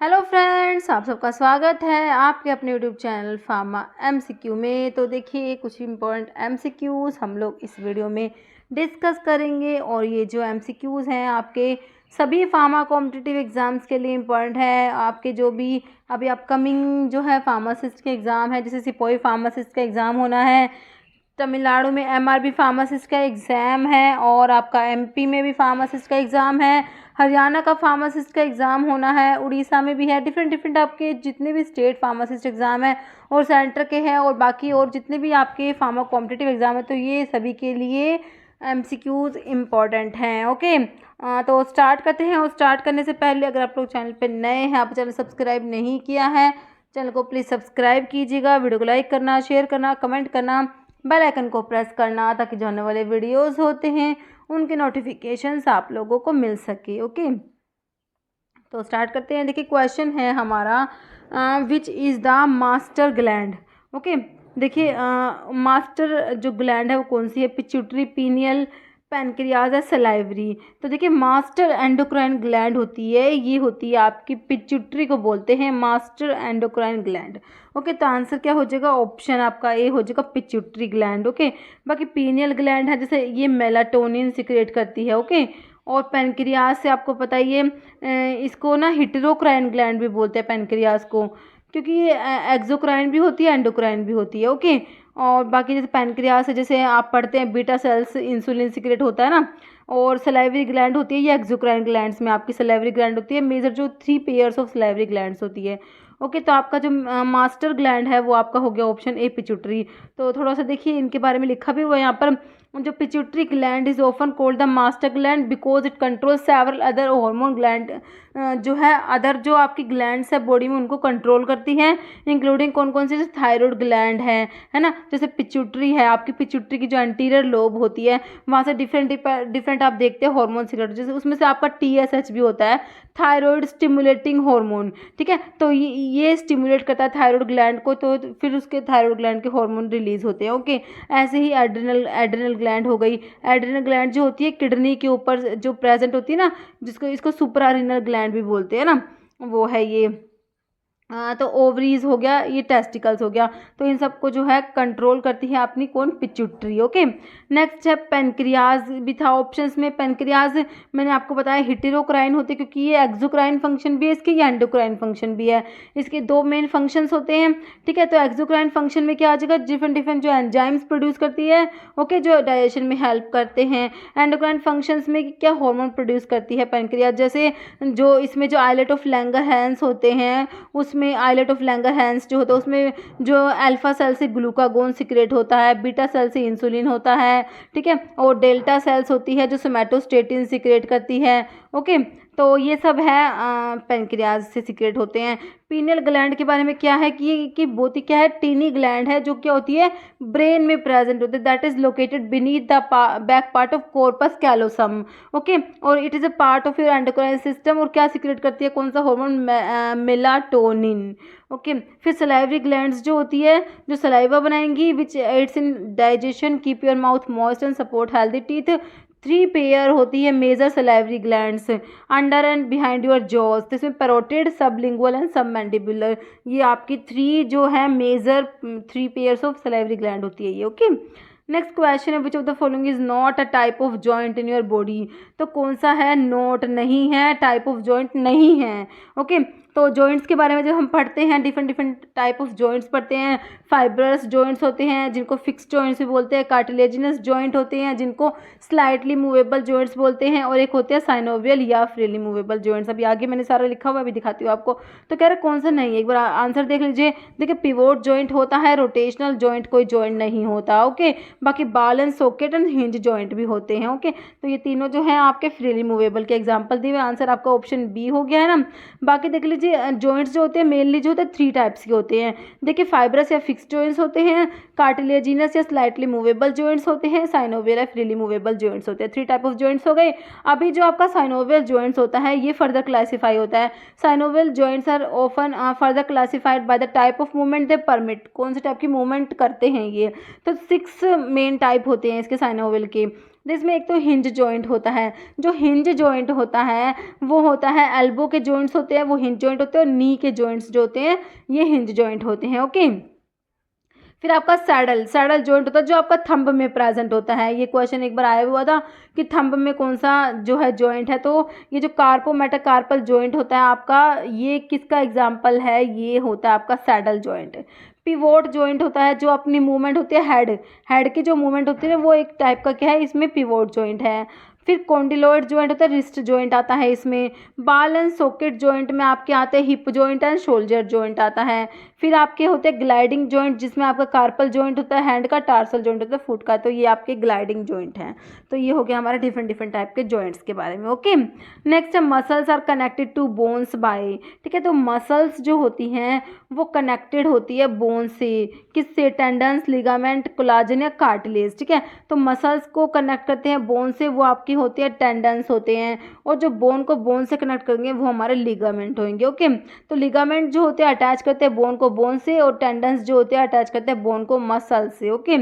Hello friends, आप सबका स्वागत है आपके अपने यूट्यूब चैनल फार्मा एमसीक्यू में। तो देखिए, कुछ इम्पोर्टेंट एमसीक्यूज़ हम लोग इस वीडियो में डिस्कस करेंगे। और ये जो एमसीक्यूज़ हैं आपके सभी फार्मा कॉम्पिटिटिव एग्ज़ाम्स के लिए इम्पोर्टेंट है। आपके जो भी अभी अपकमिंग जो है फार्मासिस्ट के एग्ज़ाम है, जैसे सिपाही फार्मासिस्ट का एग्ज़ाम होना है, तमिलनाडु में एमआरबी फार्मासिस्ट का एग्ज़ाम है, और आपका एमपी में भी फार्मासिस्ट का एग्ज़ाम है, हरियाणा का फार्मासिस्ट का एग्ज़ाम होना है, उड़ीसा में भी है। डिफरेंट आपके जितने भी स्टेट फार्मासिस्ट एग्ज़ाम है और सेंटर के हैं, और बाकी और जितने भी आपके फार्मा कॉम्पिटिटिव एग्ज़ाम है, तो ये सभी के लिए एमसीक्यूज़ इम्पॉर्टेंट हैं। ओके, तो स्टार्ट करते हैं। और स्टार्ट करने से पहले अगर आप लोग चैनल पर नए हैं, आप चैनल सब्सक्राइब नहीं किया है, चैनल को प्लीज़ सब्सक्राइब कीजिएगा। वीडियो को लाइक करना, शेयर करना, कमेंट करना, बेल आइकन को प्रेस करना, ताकि जो आने वाले वीडियोस होते हैं उनके नोटिफिकेशंस आप लोगों को मिल सके। ओके, तो स्टार्ट करते हैं। देखिए, क्वेश्चन है हमारा, which is the master gland. Okay, देखिए, मास्टर जो ग्लैंड है वो कौन सी है? पिट्यूटरी, पीनियल, पैनक्रियाज है, सलाइवरी। तो देखिए, मास्टर एंडोक्राइन ग्लैंड होती है, ये होती है आपकी पिट्यूटरी को बोलते हैं मास्टर एंडोक्राइन ग्लैंड। ओके, तो आंसर क्या हो जाएगा? ऑप्शन आपका ए हो जाएगा, पिट्यूटरी ग्लैंड। ओके, बाकी पीनियल ग्लैंड है, जैसे ये मेलाटोनिन सिक्रेट करती है। ओके, और पैनक्रियाज से आपको पता ही है, इसको ना हिटेरोक्राइन ग्लैंड भी बोलते हैं पैनक्रियाज को, क्योंकि ये एक्सोक्राइन भी होती है, एंडोक्राइन भी होती है। ओके, और बाकी जैसे पैनक्रियाज है, जैसे आप पढ़ते हैं बीटा सेल्स इंसुलिन सिक्रेट होता है ना, और सलाइवरी ग्लैंड होती है ये एक्सोक्राइन ग्लैंड्स में आपकी सलाइवरी ग्लैंड होती है। मेजर जो 3 पेयर्स ऑफ सलाइवरी ग्लैंड्स होती है। ओके, तो आपका जो मास्टर ग्लैंड है वो आपका हो गया ऑप्शन ए, पिट्यूटरी। तो थोड़ा सा देखिए, इनके बारे में लिखा भी हुआ है यहाँ पर। जो pituitary gland is often called the master gland because it control several other hormone gland, जो है अदर जो आपकी ग्लैंड्स है बॉडी में उनको कंट्रोल करती हैं, इंक्लूडिंग कौन कौन से? थायराइड ग्लैंड है ना। जैसे पिट्यूटरी है आपकी, पिट्यूटरी की जो एंटीरियर लोब होती है वहाँ से डिफरेंट आप देखते हैं हार्मोन सिक्रेट, जैसे उसमें से आपका टीएसएच भी होता है, थायराइड स्टिमुलेटिंग हार्मोन। ठीक है, तो ये स्टिमुलेट करता है थायराइड ग्लैंड को, तो फिर उसके थायराइड ग्लैंड के हार्मोन रिलीज होते हैं। ओके, ऐसे ही एड्रिनल ग्लैंड हो गई। एड्रिनल ग्लैंड जो होती है किडनी के ऊपर जो प्रेजेंट होती है ना, जिसको इसको सुप्रारिनल ग्लैंड भी बोलते हैं ना, वो है ये। तो ओवरीज हो गया, ये टेस्टिकल्स हो गया। तो इन सबको जो है कंट्रोल करती है अपनी कौन? पिट्यूटरी। ओके, नेक्स्ट है पेनक्रियाज भी था ऑप्शंस में। पेनक्रियाज मैंने आपको बताया हिटेरोक्राइन होते, क्योंकि ये एक्सोक्राइन फंक्शन भी है इसके, ये एंडोक्राइन फंक्शन भी है। इसके 2 मेन फंक्शंस होते हैं। ठीक है, तो एक्सोक्राइन फंक्शन में क्या आ जाएगा? डिफरेंट जो एंजाइम्स प्रोड्यूस करती है, ओके, जो डाइजेशन में हेल्प करते हैं। एंडोक्राइन फंक्शंस में क्या हार्मोन प्रोड्यूस करती है पेनक्रियाज, जैसे जो इसमें जो आइलेट ऑफ लैंगरहैंस होते हैं, उसमें आइलेट ऑफ लैंगरहैंस जो होता है उसमें जो अल्फा सेल से ग्लूकागोन सिक्रेट होता है, बीटा सेल से इंसुलिन होता है। ठीक है, और डेल्टा सेल्स होती है जो सोमैटोस्टेटिन सिक्रेट करती है। ओके, तो ये सब है पेनक्रियाज से सिक्रेट होते हैं। पीनियल ग्लैंड के बारे में क्या है कि बहुत ही क्या है? टीनी ग्लैंड है, जो क्या होती है? ब्रेन में प्रेजेंट होती है। That is located beneath the back part of corpus callosum. Okay, और it is a part of your endocrine system, और क्या सिक्रेट करती है? कौन सा हार्मोन? मेलाटोनिन। ओके, फिर सलाइवरी ग्लैंड्स जो होती है, जो सलाइवा बनाएंगी, which aids in digestion, keep your mouth moist and support healthy teeth. 3 pair होती है major salivary glands under and behind your jaws, इसमें पैरोटिड, सबलिंगुअल एंड सबमैंडिबुलर। ये आपकी 3 जो है major 3 pairs of salivary gland होती है ये। ओके, नेक्स्ट क्वेश्चन है, which of the following is not a type of joint in your body. तो कौन सा है? नोट नहीं है, टाइप ऑफ जॉइंट नहीं है। ओके, तो जॉइंट्स के बारे में जब हम पढ़ते हैं, डिफरेंट टाइप ऑफ जॉइंट्स पढ़ते हैं। फाइब्रस जॉइंट्स होते हैं जिनको फिक्स जॉइंट्स भी बोलते हैं, कार्टिलेजिनस जॉइंट होते हैं जिनको स्लाइटली मूवेबल जॉइंट्स बोलते हैं, और एक होते हैं साइनोवियल या फ्रीली मूवेबल जॉइंट्स। अभी आगे मैंने सारा लिखा हुआ, अभी दिखाती हूँ आपको। तो कह रहे कौन सा नहीं है, एक बार आंसर देख लीजिए। देखिए, पिवोट जॉइंट होता है, रोटेशनल जॉइंट कोई जॉइंट नहीं होता। ओके, बाकी बाल and socket and hinge joint भी होते हैं। ओके, तो ये तीनों जो हैं आपके फ्रीली मूवेबल के एग्जाम्पल दिए हुए। आंसर आपका ऑप्शन बी हो गया है ना। बाकी देख लीजिए, जॉइंट्स जो होते हैं मेनली जो होते हैं 3 टाइप्स के होते हैं। देखिए, फाइब्रस या फिक्स जॉइंट्स होते हैं, कार्टिलेजिनस या स्लाइटली मूवेबल जॉइंट्स होते हैं, साइनोवियल या फ्रीली मूवेबल जॉइंट्स होते हैं। 3 टाइप ऑफ जॉइंट्स हो गए। अभी जो आपका साइनोवियल जॉइंट्स होता है ये फर्दर क्लासीफाई होता है। Synovial joints are often further classified by the type of movement they permit, कौन से टाइप की मूवमेंट करते हैं ये। तो 6 मेन टाइप होते हैं इसके साइनोवियल के। जिसमें एक तो हिंज जॉइंट होता है, जो हिंज जॉइंट होता है वो होता है एल्बो के जॉइंट्स होते हैं वो हिंज जॉइंट होते हैं, और नी के जॉइंट्स जो होते हैं ये हिंज जॉइंट होते हैं। ओके, फिर आपका सैडल सैडल जॉइंट होता है जो आपका थंब में प्रेजेंट होता है। ये क्वेश्चन एक बार आया हुआ था कि थंब में कौन सा जो है जॉइंट है, तो ये जो कार्पो मेटाकार्पल जॉइंट होता है आपका, ये किसका एग्जाम्पल है, ये होता है आपका सैडल जॉइंट। पिवोट जॉइंट होता है जो अपनी मूवमेंट होती है हेड की जो मूवमेंट होती है वो एक टाइप का क्या है, इसमें पिवोट जॉइंट है। फिर कॉन्डिलोइड जॉइंट होता है, रिस्ट जॉइंट आता है इसमें। बाल एंड सॉकेट जॉइंट में आपके आते हैं hip joint and shoulder joint आता है। फिर आपके होते हैं ग्लाइडिंग जॉइंट जिसमें आपका कार्पल जॉइंट होता है हैंड का, टार्सल जॉइंट होता है फुट का, तो ये आपके ग्लाइडिंग जॉइंट हैं। तो ये हो गया हमारे डिफरेंट डिफरेंट टाइप के जॉइंट्स के बारे में। ओके, नेक्स्ट है muscles are connected to bones by, ठीक है, तो मसल्स जो होती हैं वो कनेक्टेड होती है बोन से, किससे, टेंडन्स, लिगामेंट, कोलाजन या कार्टिलेज, ठीक है। तो मसल्स को कनेक्ट करते हैं बोन से, वो आपकी होती है टेंडन्स होते हैं, और जो बोन को बोन से कनेक्ट करेंगे वो हमारे लिगामेंट होंगे। ओके, तो लिगामेंट जो होते हैं अटैच करते हैं बोन को बोन से, और टेंडन्स जो होते हैं अटैच करते हैं बोन को मसल से। Okay,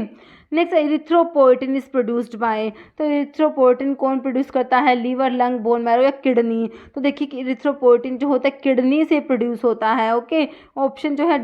next erythropoietin is produced by, तो इरिथ्रोपोइटिन कौन प्रोड्यूस करता है, लीवर, लंग, बोन मैरो या किडनी। तो देखिए कि इरिथ्रोपोइटिन जो होता है किडनी से प्रोड्यूस होता है। ओके, ऑप्शन जो है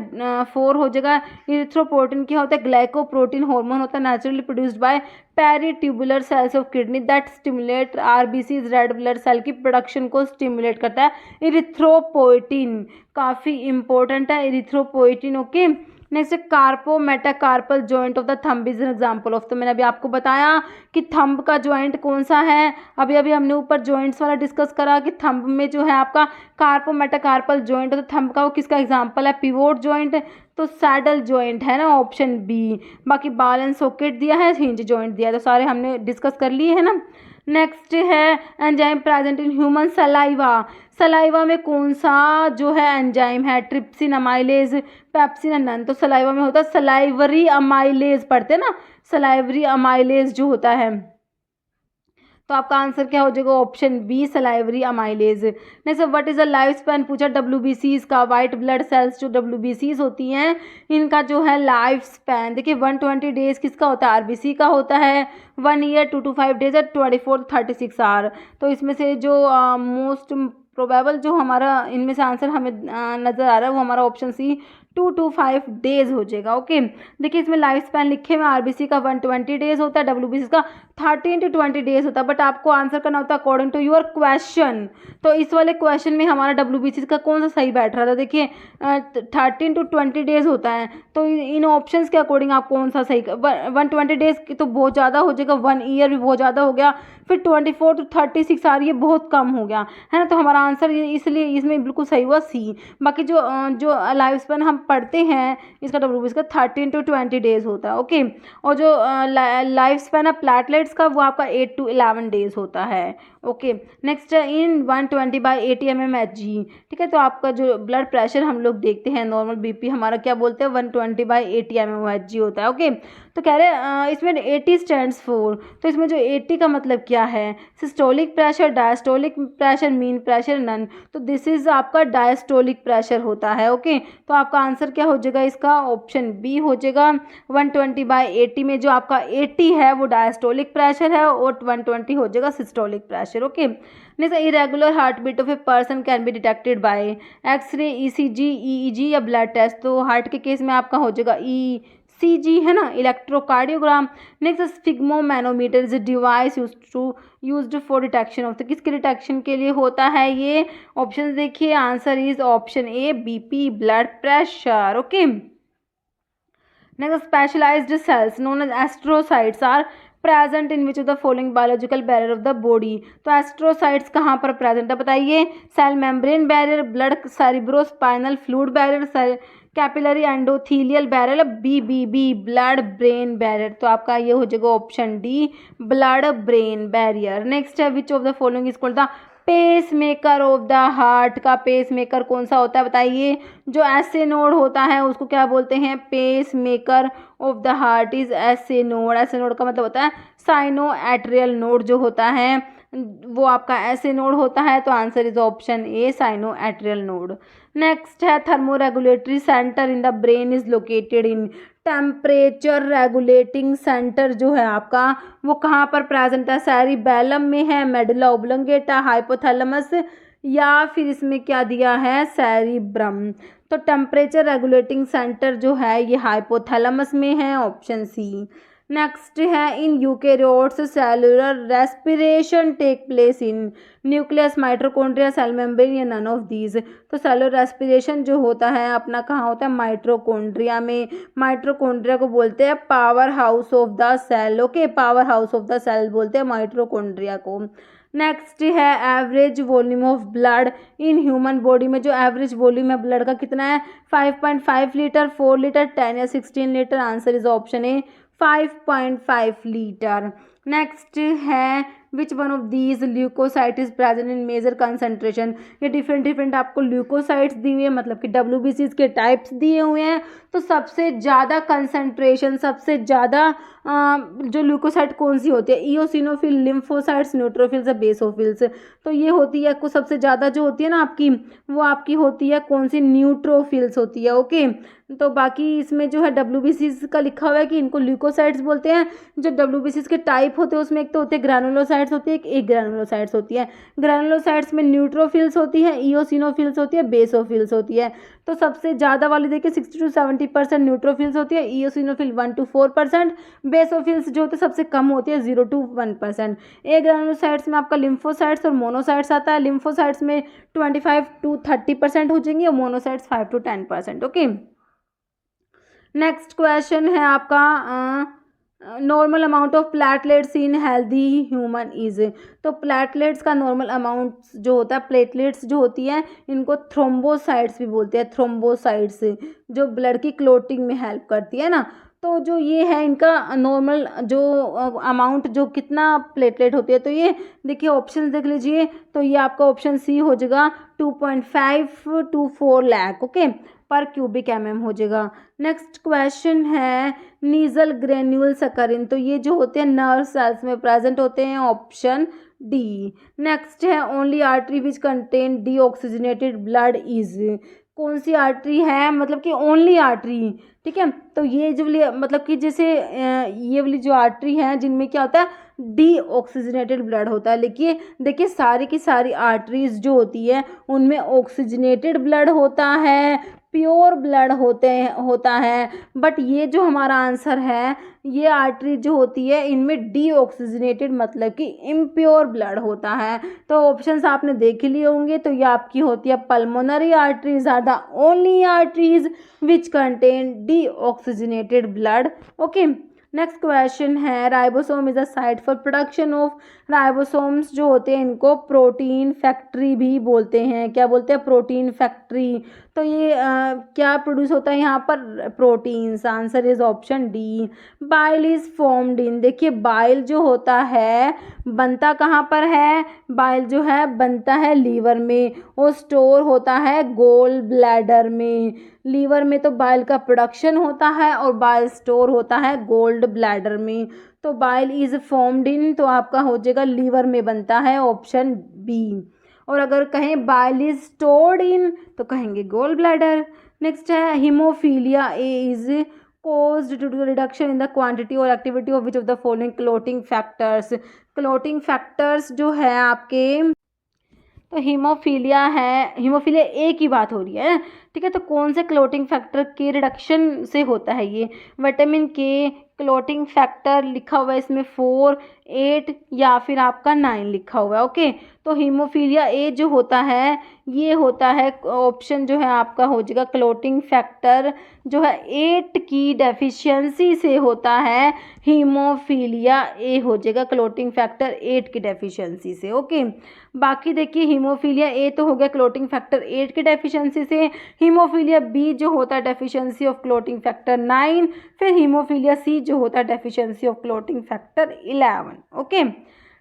4 हो जाएगा। इरिथ्रोपोइटिन क्या होता है, ग्लाइकोप्रोटीन हार्मोन होता है naturally produced by peritubular cells of kidney that stimulate RBCs, red blood cell की प्रोडक्शन को स्टिमुलेट करता है इरिथ्रोपोइटिन, काफ़ी इंपॉर्टेंट है erythropoietin. Okay, next carpo metacarpal joint of the thumb is an example of, तो मैंने अभी आपको बताया कि थंब का जॉइंट कौन सा है, अभी अभी हमने ऊपर जॉइंट्स वाला डिस्कस करा कि थंब में जो है आपका कार्पो मेटाकार्पल जॉइंट तो थंब का वो किसका एग्जांपल है, पिवोट जॉइंट, तो सैडल जॉइंट है ना ऑप्शन बी। बाकी बाल एंड सॉकेट दिया है, हिंज जॉइंट दिया है, तो सारे हमने डिस्कस कर लिए है ना। नेक्स्ट है enzyme present in human saliva, saliva में कौन सा जो है एंजाइम है, ट्रिप्सिन, अमाइलेज, पेप्सिन, नन। तो सलाइवा में होता है सलाइवरी अमाइलेज, पढ़ते हैं ना, सलाइवरी अमाइलेज जो होता है, तो आपका आंसर क्या हो जाएगा, option B salivary amylase. Next what is the life span पूछा डब्ल्यूबीसीज का, वाइट ब्लड सेल्स जो डब्ल्यूबीसीज होती हैं इनका जो है लाइफ स्पैन देखिए 120 डेज किसका होता है, आरबीसी का होता है, 1 ईयर 2 to 5 डेज है, 24 to 36 आवर। तो इसमें से जो मोस्ट प्रोबेबल जो हमारा इनमें से आंसर हमें नज़र आ रहा है वो हमारा ऑप्शन सी 2 to 5 डेज हो जाएगा। ओके, देखिए इसमें लाइफ स्पैन लिखे हुए आरबीसी का 120 डेज होता है, डब्ल्यूबीसी का 13 to 20 डेज होता है, बट आपको आंसर करना होता है अकॉर्डिंग टू योर क्वेश्चन। तो इस वाले क्वेश्चन में हमारा डब्ल्यूबीसी का कौन सा सही बैठ रहा था, देखिए 13 to 20 डेज होता है, तो इन ऑप्शंस के अकॉर्डिंग आप कौन सा सही, 120 डेज तो बहुत ज़्यादा हो जाएगा, 1 ईयर भी बहुत ज़्यादा हो गया, फिर 24 to 36 आवर ये बहुत कम हो गया है ना। तो हमारा आंसर इसलिए इसमें बिल्कुल सही हुआ सी। बाकी जो जो लाइफ स्पैन हम पढ़ते हैं इसका डब्ल्यूबीसी का 13 to 20 डेज होता है। ओके, और जो लाइफ स्पैन है प्लेटलेट्स का वो आपका 8 to 11 डेज होता है। ओके, नेक्स्ट इन 120/80 mmHg, ठीक है, तो आपका जो ब्लड प्रेशर हम लोग देखते हैं नॉर्मल बीपी हमारा क्या बोलते हैं 120/80 mmHg होता है। ओके, तो कह रहे इसमें 80 स्टैंड्स फॉर, तो इसमें जो 80 का मतलब क्या है, systolic pressure, diastolic pressure, mean pressure, none, तो दिस इज आपका डायस्टोलिक प्रेशर होता है। ओके, तो आपका आंसर क्या हो जाएगा इसका, ऑप्शन बी हो जाएगा। 120/80 में जो आपका 80 है वो डायस्टोलिक प्रेशर है और 120 हो जाएगा systolic pressure. Okay, next irregular heart beat of a person can be detected by x-ray, ECG, EEG या ब्लड टेस्ट। तो हार्ट के केस में आपका हो जाएगा ईसीजी है ना, electrocardiogram. Next sphygmomanometer is device used for detection of, तो किसके डिटेक्शन के लिए होता है ये, ऑप्शन देखिए, answer is option A BP, blood pressure. Okay, next specialised cells known as astrocytes are present in which of the following biological barrier of the body. तो astrocytes कहाँ पर प्रेजेंट है बताइए, cell membrane barrier, blood cerebrospinal fluid barrier, capillary endothelial barrier, B blood brain barrier. तो आपका ये हो जाएगा option D blood brain barrier. Next है which of the following is called the pace maker of the heart, का pacemaker कौन सा होता है बताइए, जो एसे नोड होता है उसको क्या बोलते हैं, pacemaker of the heart is SA node. SA node का मतलब होता है साइनो एट्रियल नोड जो होता है वो आपका ऐसे नोड होता है, तो answer is option A sino atrial node. Next है thermoregulatory centre in the brain is located in. Temperature regulating centre जो है आपका वो कहाँ पर प्रेजेंट है, सेरिबेलम में है, मेडुला ओब्लोंगेटा, हाइपोथैलेमस, या फिर इसमें क्या दिया है सेरिब्रम। तो टेम्परेचर रेगुलेटिंग सेंटर जो है ये हाइपोथैलेमस में है, ऑप्शन सी। नेक्स्ट है in eukaryotes cellular respiration take place in nucleus, mitochondria, cell membrane, या नन ऑफ दीज। तो सेलुलर रेस्पिरेशन जो होता है अपना कहाँ होता है, माइटोकॉन्ड्रिया में। माइटोकॉन्ड्रिया को बोलते हैं power house of the cell, okay, power house of the cell बोलते हैं माइटोकॉन्ड्रिया को। नेक्स्ट है average volume of blood in human body में, जो एवरेज वॉल्यूम है ब्लड का कितना है, 5.5 लीटर, 4 लीटर, 10 या 16 litre. Answer is option A 5.5 litre. Next है which one of these leucocyte is present in major concentration. ये डिफरेंट आपको ल्यूकोसाइट्स दी हुई है, मतलब कि WBCs के टाइप्स दिए हुए हैं। तो सबसे ज़्यादा कंसंट्रेशन, सबसे ज़्यादा जो ल्यूकोसाइट कौन सी होती है, इओसिनोफिल, लिम्फोसाइट्स, न्यूट्रोफिल्स या बेसोफिल्स। तो ये होती है कुछ सबसे ज़्यादा जो होती है ना आपकी, वो आपकी होती है कौन सी, न्यूट्रोफिल्स होती है, ओके। तो बाकी इसमें जो है WBCs का लिखा हुआ है कि इनको ल्यूकोसाइट्स बोलते हैं। जो WBCs के टाइप होते हैं उसमें एक तो होते हैं ग्रैनुलोसाइट्स होती है, एक ग्रैनुलोसाइट्स होती है। ग्रैनुलोसाइट्स में न्यूट्रोफिल्स होती है, इओसिनोफिल्स होती है, बेसोफिल्स होती है। तो सबसे ज़्यादा वाली देखिए 60 to 70% न्यूट्रोफिल्स होती है, इओसिनोफिल 1 to 4%, बेसोफिल्स जो होते हैं सबसे कम होती है 0 to 1%। ए ग्रैनुलोसाइट्स में आपका लिम्फोसाइट्स और मोनोसाइट्स आता है। लिम्फोसाइट्स में 25 to 30% हो जाएंगे और monocytes 5 to 10%, okay. Next question है आपका normal amount of platelets in healthy human is. तो प्लेटलेट्स का नॉर्मल अमाउंट जो होता है, प्लेटलेट्स जो होती है इनको थ्रोम्बोसाइट्स भी बोलते हैं, थ्रोम्बोसाइट्स जो ब्लड की क्लोटिंग में हेल्प करती है ना। तो जो ये है इनका नॉर्मल जो अमाउंट जो कितना प्लेटलेट होती है, तो ये देखिए ऑप्शन देख लीजिए। तो ये आपका ऑप्शन सी हो जाएगा 2.5 to 4 लाख, ओके, पर क्यूबिक mm हो जाएगा। नेक्स्ट क्वेश्चन है नीजल ग्रेन्यूल सकरिन। तो ये जो होते हैं नर्व सेल्स में प्रेजेंट होते हैं, ऑप्शन डी। नेक्स्ट है only artery which contain deoxygenated blood is. कौन सी आर्टरी है, मतलब कि ओनली आर्टरी, ठीक है। तो ये जो मतलब कि जैसे ये वाली जो आर्टरी है जिनमें क्या होता है, डीऑक्सीजनेटेड ब्लड होता है। लेकिन देखिए सारी की सारी आर्टरीज जो होती है उनमें ऑक्सीजनेटेड ब्लड होता है, प्योर ब्लड होता है। बट ये जो हमारा आंसर है, ये आर्टरी जो होती है इनमें डीऑक्सीजनेटेड मतलब कि इम्प्योर ब्लड होता है। तो ऑप्शंस आपने देख लिए होंगे। तो ये आपकी होती है pulmonary arteries are the only arteries which contain deoxygenated blood, okay. Next question है ribosome is a site for production of. Ribosomes जो होते हैं इनको प्रोटीन फैक्ट्री भी बोलते हैं। क्या बोलते हैं, प्रोटीन फैक्ट्री। तो ये क्या प्रोड्यूस होता है यहाँ पर, proteins. Answer is option D. Bile is formed in. देखिए बाइल जो होता है बनता कहाँ पर है, बाइल जो है बनता है लीवर में और स्टोर होता है गोल ब्लैडर में। लीवर में तो बाइल का प्रोडक्शन होता है और बाइल स्टोर होता है गोल्ड ब्लैडर में। तो बाइल इज फॉर्म्ड इन, तो आपका हो जाएगा लीवर में बनता है, ऑप्शन बी। और अगर कहें बाइल इज स्टोर्ड इन तो कहेंगे गोल ब्लैडर। नेक्स्ट है haemophilia A is caused due to the reduction in the quantity or activity of which of the following clotting factors। clotting factors जो है आपके, तो हीमोफीलिया है, हीमोफीलिया ए की बात हो रही है, ठीक है। तो कौन से क्लोटिंग फैक्टर के रिडक्शन से होता है ये, विटामिन के क्लोटिंग फैक्टर लिखा हुआ है इसमें 4, 8 या फिर आपका 9 लिखा हुआ है, ओके। तो हीमोफीलिया ए जो होता है ये होता है ऑप्शन जो है आपका हो जाएगा क्लोटिंग फैक्टर जो है 8 की डेफिशिएंसी से होता है। हीमोफीलिया ए हो जाएगा क्लोटिंग फैक्टर 8 की डेफिशिएंसी से, ओके। बाकी देखिए हीमोफीलिया ए तो हो गया क्लोटिंग फैक्टर 8 की डेफिशिएंसी से। हीमोफीलिया बी जो होता है डेफिशिएंसी ऑफ क्लोटिंग फैक्टर 9, फिर हीमोफीलिया सी जो होता है deficiency of clotting factor 11, okay.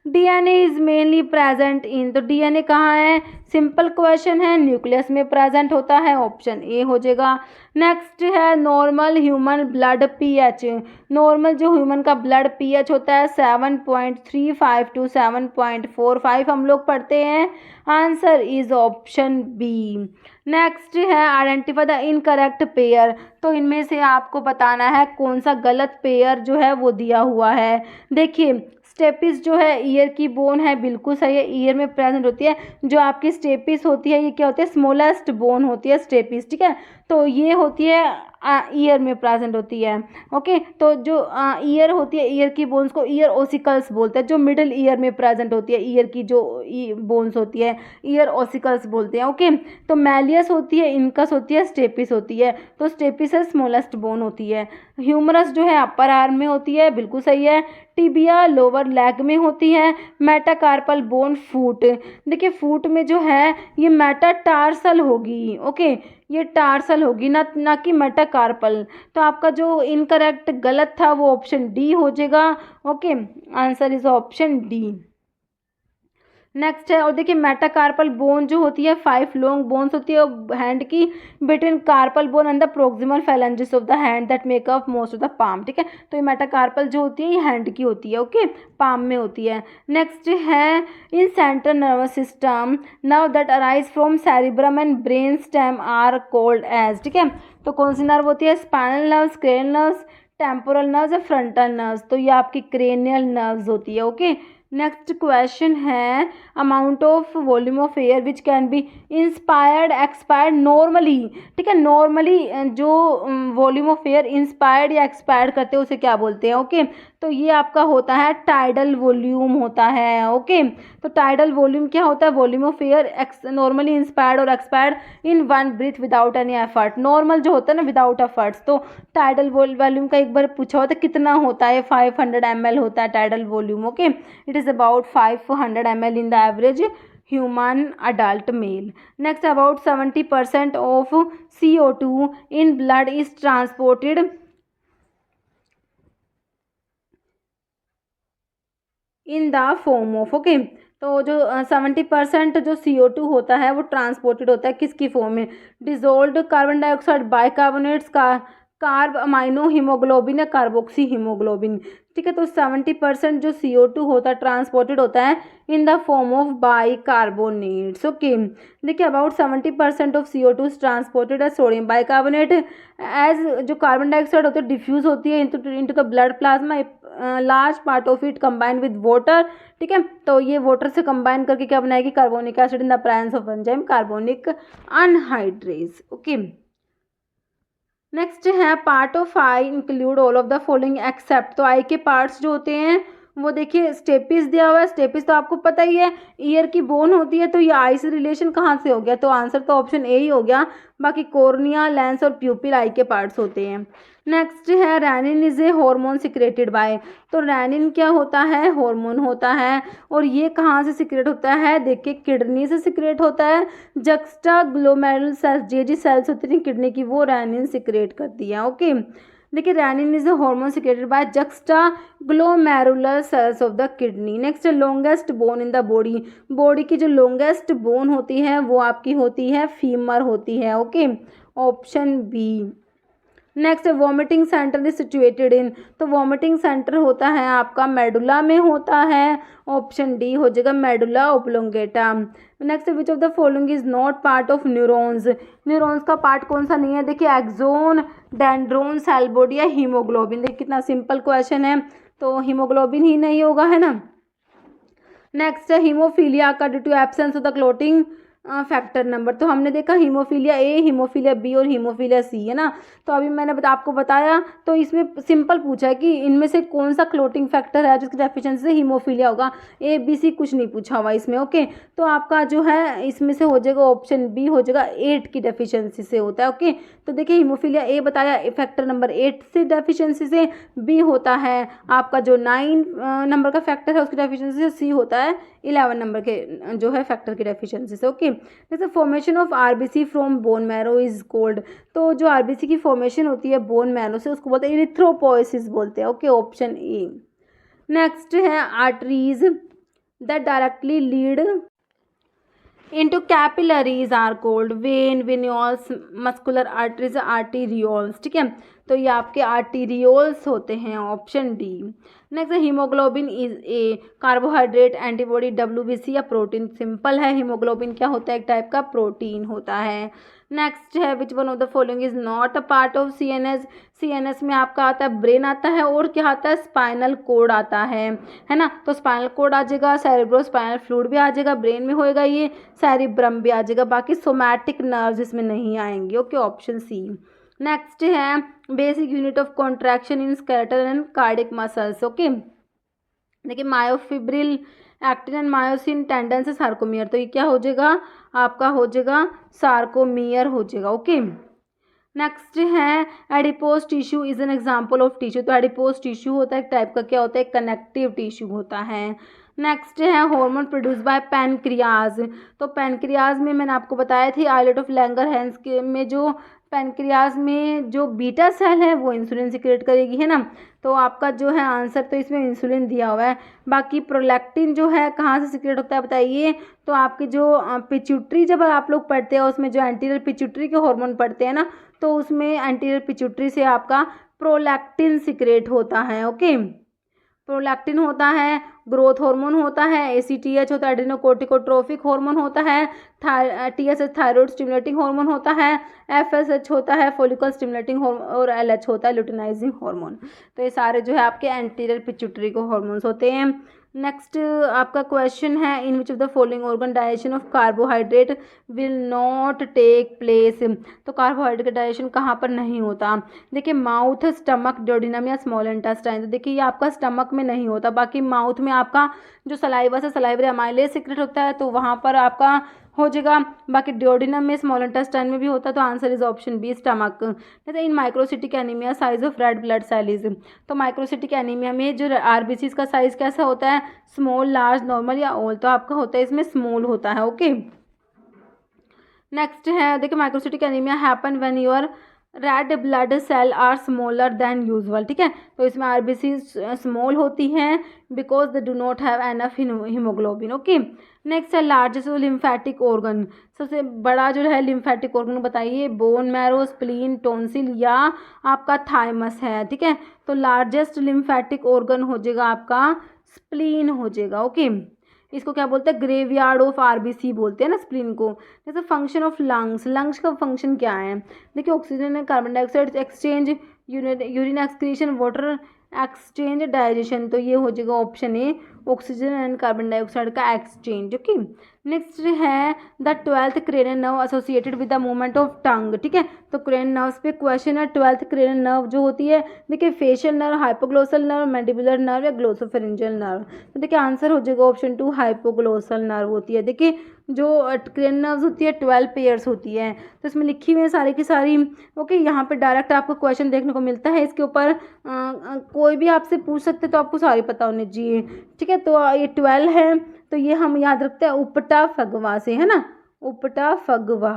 DNA is mainly present in, तो डीएनए कहाँ है, सिंपल क्वेश्चन है, न्यूक्लियस में प्रेजेंट होता है, ऑप्शन ए हो जाएगा। नेक्स्ट है normal human blood pH, normal जो ह्यूमन का ब्लड पीएच होता है 7.35 टू 7.45 हम लोग पढ़ते हैं, answer is option B. Next है आइडेंटिफाई द इनकरेक्ट पेयर, तो इनमें से आपको बताना है कौन सा गलत पेयर जो है वो दिया हुआ है। देखिए स्टेपिस जो है ईयर की बोन है, बिल्कुल सही है, ईयर में प्रेजेंट होती है। जो आपकी स्टेपिस होती है ये क्या होती है, स्मॉलेस्ट बोन होती है स्टेपिस, ठीक है, तो ये होती है ईयर में प्रेजेंट होती है। ओके, तो जो ईयर होती है, ईयर की बोन्स को ईयर ओसिकल्स बोलते हैं, जो मिडिल ईयर में प्रेजेंट होती है, ईयर की जो बोन्स होती है ईयर ओसिकल्स बोलते हैं। ओके, तो मैलियस होती है, इनकस होती है, स्टेपिस होती है, तो स्टेपिस है स्मॉलेस्ट बोन होती है। ह्यूमरस जो है अपर आर्म में होती है, बिल्कुल सही है। टिबिया लोअर लेग में होती है। मेटाकार्पल बोन फूट, देखिए फूट में जो है ये मेटाटार्सल होगी। ओके, ये टार्सल होगी ना कि मेटाकार्पल, तो आपका जो इनकरेक्ट गलत था वो ऑप्शन डी हो जाएगा। Okay, answer is option D. Next है, और देखिए मेटाकार्पल बोन जो होती है 5 लॉन्ग बोन्स होती है हैंड की, between carpal bone and the proximal phalanges of the hand that make up most of the palm, ठीक है, तो ये मेटाकार्पल जो होती है ये हैंड की होती है। ओके, पाम में होती है। नेक्स्ट है in central nervous system nerve that arise from cerebrum and brain stem are called as, ठीक है, तो कौन सी नर्व होती है, spinal nerves, cranial nerves, temporal nerves या फ्रंटल नर्व्स, तो ये आपकी क्रेनियल नर्व्स होती है। ओके, नेक्स्ट क्वेश्चन है amount of volume of air which can be inspired expired normally, ठीक है, नॉर्मली जो वॉल्यूम ऑफ एयर इंस्पायर्ड या एक्सपायर्ड करते हैं उसे क्या बोलते हैं। ओके, तो ये आपका होता है टाइडल वॉल्यूम होता है। ओके, तो टाइडल वॉल्यूम क्या होता है, volume of air normally inspired और expired in one breath without any effort, normal जो होता है ना विदाउट एफर्ट्स, तो टाइडल वॉल्यूम का एक बार पूछा होता है कितना होता है, 500 ml होता है tidal volume. Okay, it is about 500 ml in the average human adult male. Next, about 70% of CO2 in blood is transported in the form of, okay, तो जो 70% जो CO2 होता है वो ट्रांसपोर्टेड होता है किसकी फॉर्म में, डिजोल्व्ड कार्बन डाइऑक्साइड बाइकार्बोनेट्स का कार्ब अमाइनो हीमोग्लोबिन या कार्बोक्सी हीमोग्लोबिन, ठीक है, तो 70% जो CO2 होता है ट्रांसपोर्टेड होता है in the form of bicarbonates. Okay, देखिए about 70% of CO2 is transported as sodium bicarbonate, as जो कार्बन डाइऑक्साइड होती है डिफ्यूज होती है into the blood plasma, large part of it combined with water, ठीक है, तो ये वाटर से कंबाइन करके क्या बनाएगी, carbonic acid in the presence of enzyme carbonic anhydrase. Okay, next है part of eye include all of the following except, तो आई के पार्ट्स जो होते हैं वो देखिए स्टेपिस दिया हुआ है, स्टेपिस तो आपको पता ही है ईयर की बोन होती है, तो ये आई से रिलेशन कहाँ से हो गया, तो आंसर तो ऑप्शन ए ही हो गया। बाकी कॉर्निया, लेंस और प्यूपिल आई के पार्ट्स होते हैं। नेक्स्ट है renin is a hormone secreted by, तो रेनिन क्या होता है, हार्मोन होता है, और ये कहाँ से सिक्रेट होता है, देखिए किडनी से सिक्रेट होता है। जक्स्टा ग्लोमेरुलर सेल्स, जे सेल्स होती हैं किडनी की, वो रेनिन सिक्रेट करती है। ओके, देखिए renin is a hormone secreted by juxtaglomerular cells of the kidney. Next longest bone in the body, body की जो लॉन्गेस्ट बोन होती है वो आपकी होती है फीमर होती है। Okay, option B. Next vomiting centre is situated in, तो वॉमिटिंग सेंटर होता है आपका मेडुला में होता है, ऑप्शन डी हो जाएगा medulla oblongata. Next which of the following is not part of neurons, neurons का पार्ट कौन सा नहीं है, देखिए एक्सोन, डेंड्रोन, सेल बॉडी या हीमोग्लोबिन, देखिए कितना सिंपल क्वेश्चन है, तो हीमोग्लोबिन ही नहीं होगा, है ना। नेक्स्ट है हीमोफीलिया का due to absence of the clotting factor number, तो हमने देखा हीमोफीलिया ए, हीमोफीलिया बी और हीमोफीलिया सी, है ना, तो अभी मैंने आपको बताया, तो इसमें सिंपल पूछा है कि इनमें से कौन सा क्लोटिंग फैक्टर है जिसकी डेफिशिएंसी से हीमोफीलिया होगा, ए बी सी कुछ नहीं पूछा हुआ इसमें। ओके, तो आपका जो है इसमें से हो जाएगा ऑप्शन बी हो जाएगा 8 की डेफिशिएंसी से होता है। ओके, तो देखिए हीमोफीलिया ए बताया फैक्टर नंबर 8 से डेफिशिएंसी से, बी होता है आपका जो 9 नंबर का फैक्टर है उसकी डेफिशिएंसी से, सी होता है 11 नंबर के जो है फैक्टर की डेफिशिएंसी से। ओके, जैसे formation of RBC from bone marrow is cold, तो जो आरबीसी की फॉर्मेशन होती है बोन मैरो से उसको बोलते हैं इरिथ्रोपोइसिस बोलते हैं। Okay, option A. नेक्स्ट है arteries that directly lead into capillaries are called vein, venules, muscular arteries, arterioles. ठीक है, तो ये आपके आर्टीरियोल्स होते हैं, option D. Next haemoglobin is a carbohydrate, antibody, WBC या प्रोटीन। सिंपल है, हीमोग्लोबिन क्या होता है, एक टाइप का प्रोटीन होता है। नेक्स्ट है which one of the following is not a part of CNS. CNS में आपका आता है ब्रेन आता है और क्या आता है, स्पाइनल कोड आता है ना। तो स्पाइनल कोड आ जाएगा, सेरेब्रो स्पाइनल फ्लूइड भी आ जाएगा, ब्रेन में होएगा ये, सेरिब्रम भी आ जाएगा, बाकी सोमैटिक नर्व्स इसमें नहीं आएंगे। Okay, option C. नेक्स्ट है basic unit of contraction in skeletal and cardiac muscles. Okay, देखिए myofibril, actin and myosin, tendon से सार्कोमियर, तो ये क्या हो जाएगा, आपका हो जाएगा सार्कोमियर हो जाएगा। ओके, नेक्स्ट है adipose tissue is an example of tissue. तो एडिपोज टिश्यू होता है एक टाइप का, क्या होता है, कनेक्टिव टिश्यू होता है। नेक्स्ट है हार्मोन प्रोड्यूस बाय पैनक्रियाज। तो पैनक्रियाज में मैंने आपको बताया थी आइलेट ऑफ लैंगरहैंस के में जो पैनक्रियाज में जो बीटा सेल है वो इंसुलिन सिक्रेट करेगी, है ना। तो आपका जो है आंसर तो इसमें इंसुलिन दिया हुआ है। बाकी प्रोलैक्टिन जो है कहाँ से सिक्रेट होता है बताइए, तो आपकी जो पिट्यूटरी जब आप लोग पढ़ते हैं उसमें जो एंटीरियर पिट्यूटरी के हार्मोन पढ़ते हैं ना, तो उसमें एंटीरियर पिट्यूटरी से आपका प्रोलैक्टिन सिक्रेट होता है। ओके, प्रोलैक्टिन होता है, ग्रोथ हार्मोन होता है, एसीटीएच होता है, एड्रेनोकोर्टिकोट्रोफिक हार्मोन होता है, टीएसएच थायराइड स्टिमुलेटिंग हार्मोन होता है, एफएसएच होता है फॉलिकल स्टिमुलेटिंग हार्मोन, और एलएच होता है ल्यूटिनाइजिंग हार्मोन। तो ये सारे जो है आपके एंटीरियर पिट्यूटरी को हार्मोन्स होते हैं। नेक्स्ट आपका क्वेश्चन है in which of the following organ digestion of carbohydrate will not take place. तो कार्बोहाइड्रेट का डाइजेशन कहाँ पर नहीं होता, देखिए माउथ, स्टमक, ड्यूडेनम या स्मॉल इंटेस्टाइन। तो देखिए ये आपका स्टमक में नहीं होता, बाकी माउथ में आपका जो सलाइवा से सलाइवरी अमाइलेज सीक्रेट होता है तो वहाँ पर आपका हो जाएगा, बाकी ड्यूडेनम में, स्मॉल इंटेस्टाइन में भी होता है, तो answer is option B stomach. जैसे in microcytic anemia size of red blood cell is. तो माइक्रोसिटिक एनीमिया में जो आरबीसीज का साइज कैसा होता है, स्मॉल, लार्ज, नॉर्मल या ऑल, तो आपका होता है इसमें स्मॉल होता है। ओके, नेक्स्ट है देखिए microcytic anaemia happen when your red blood cell are smaller than usual. ठीक है, तो इसमें आरबीसी स्मॉल होती हैं because they do not have enough haemoglobin. Okay, next है लार्जेस्ट लिम्फेटिक ऑर्गन। सबसे बड़ा जो है लिम्फेटिक ऑर्गन बताइए, बोन मैरो, स्प्लीन, टोंसिल या आपका थाइमस है। ठीक है, तो लार्जेस्ट लिम्फेटिक ऑर्गन हो जाएगा आपका स्प्लीन हो जाएगा। ओके, इसको क्या बोलते हैं, ग्रेवयार्ड ऑफ आरबीसी बोलते हैं ना स्प्लीन को। जैसे फंक्शन ऑफ लंग्स, लंग्स का फंक्शन क्या है, देखिए oxygen and carbon dioxide exchange, urine excretion, water exchange, digestion. तो ये हो जाएगा option A, oxygen and carbon dioxide का एक्सचेंज। ओके, नेक्स्ट है the 12th cranial nerve associated with the movement of tongue. ठीक है, तो क्रेनियल नर्व्स पे क्वेश्चन है। 12th क्रेनियल नर्व जो होती है, देखिए facial nerve, hypoglossal nerve, mandibular nerve या ग्लोसोफेरिंजियल नर्व। तो देखिए आंसर हो जाएगा ऑप्शन 2 हाइपोग्लोसल नर्व होती है। देखिए जो क्रेनियल नर्व्स होती है 12 पेयर्स होती है, तो इसमें लिखी हुई है सारी की सारी। ओके, यहाँ पे डायरेक्ट आपको क्वेश्चन देखने को मिलता है, इसके ऊपर कोई भी आपसे पूछ सकते तो आपको सारी पता होनी चाहिए। ठीक है, तो ये 12 है, तो ये हम याद रखते हैं उपटा फगवा से, है ना, उपटा फगवा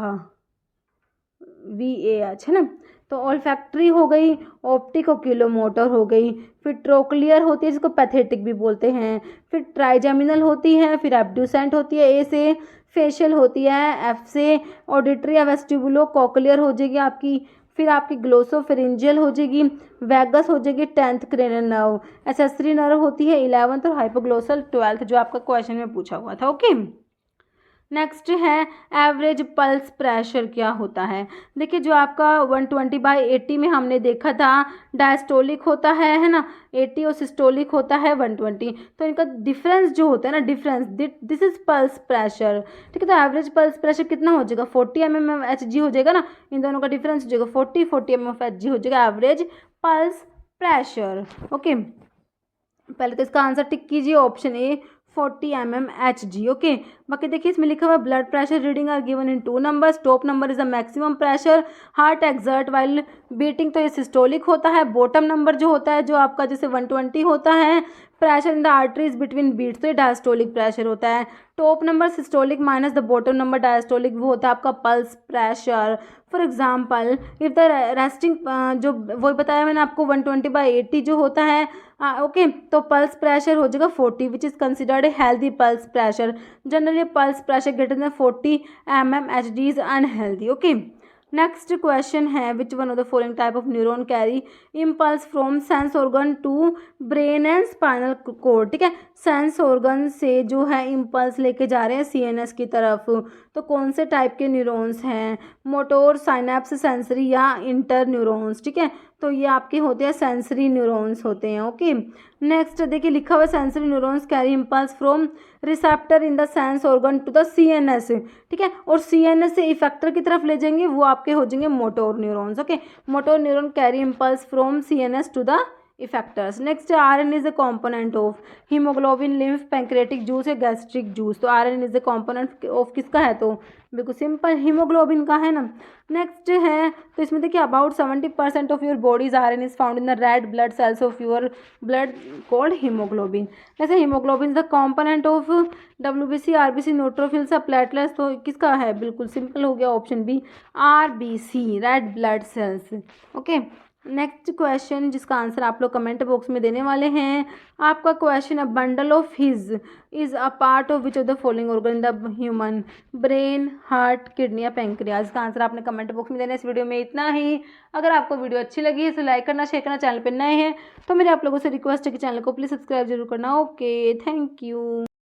VAH, है ना। तो ऑल्फैक्टरी हो गई, ऑप्टिक ओक्यूलोमोटर हो गई, फिर ट्रोक्लियर होती है जिसको पैथेटिक भी बोलते हैं, फिर ट्राइजेमिनल होती है, फिर एब्ड्यूसेंट होती है A से, फेशियल होती है F से, ऑडिटरी या वेस्टिबुलो कॉकलियर हो जाएगी आपकी, फिर आपकी ग्लोसोफेरिंजियल हो जाएगी, वैगस हो जाएगी 10th cranial nerve, accessory nerve होती है 11th और हाइपोग्लोसल 12th, जो आपका क्वेश्चन में पूछा हुआ था। ओके, नेक्स्ट है एवरेज पल्स प्रेशर क्या होता है। देखिए जो आपका 120/80 में हमने देखा था डायस्टोलिक होता है ना, 80 और सिस्टोलिक होता है 120। तो इनका डिफरेंस जो होता है ना, difference, this is pulse pressure. ठीक है, तो एवरेज पल्स प्रेशर कितना हो जाएगा, 40 mmHg हो जाएगा ना, इन दोनों का डिफरेंस हो जाएगा 40 mmHg हो जाएगा एवरेज पल्स प्रेशर। ओके, पहले तो इसका आंसर टिक कीजिए, ऑप्शन ए 40 mmHg। ओके, बाकी देखिए इसमें लिखा हुआ है blood pressure reading are given in 2 numbers, top number is the maximum pressure heart exert while beating, तो ये सिस्टोलिक होता है। बॉटम नंबर जो होता है जो आपका जैसे 120 होता है pressure in the arteries between beats, तो ये डायस्टोलिक प्रेशर होता है। Top number systolic minus the bottom number diastolic, वो होता है आपका pulse pressure. For example if the resting जो वही बताया मैंने आपको 120/80 जो होता है ओके, तो पल्स प्रेशर हो जाएगा 40 which is considered a healthy pulse pressure. Generally pulse pressure greater than 40 mmHg is unhealthy. Okay, next question है which one of the following type of neuron carry impulse from sense organ to brain and spinal cord. ठीक है, sense organ से जो है impulse लेके जा रहे हैं सीएनएस की तरफ, तो कौन से टाइप के न्यूरॉन्स हैं, मोटोर, साइनेप्स, सेंसरी या इंटर न्यूरॉन्स। ठीक है, तो ये आपके होते हैं सेंसरी न्यूरॉन्स होते हैं। ओके, नेक्स्ट देखिए लिखा हुआ sensory neurons carry impulse from receptor in the sense organ to the CNS. ठीक है, और सीएनएस से इफेक्टर की तरफ ले जाएंगे, वो आपके हो जाएंगे motor neurons. Okay, motor neuron carry impulse from CNS to the effectors. Next iron is the component of haemoglobin, lymph, pancreatic juice या गैस्ट्रिक जूस, तो iron is the component of किसका है, तो बिल्कुल सिंपल हीमोग्लोबिन का है ना। Next है तो इसमें देखिए about 70% of your body's iron is found in the red blood cells of your blood called hemoglobin. जैसे hemoglobin is the component of WBC, RBC, neutrophils, platelets, तो किसका है, बिल्कुल सिंपल हो गया option B RBC, red blood cells. Okay, next question जिसका answer आप लोग कमेंट बॉक्स में देने वाले हैं। आपका क्वेश्चन है bundle of his is a part of which of the following organ the human, brain, heart, kidney या पैंक्रियाज। इसका आंसर आपने कमेंट बॉक्स में देना है। इस वीडियो में इतना ही। अगर आपको वीडियो अच्छी लगी है तो लाइक करना, शेयर करना, चैनल पर नए हैं तो मेरे आप लोगों से रिक्वेस्ट है कि चैनल को प्लीज़ सब्सक्राइब जरूर करना। Okay, thank you.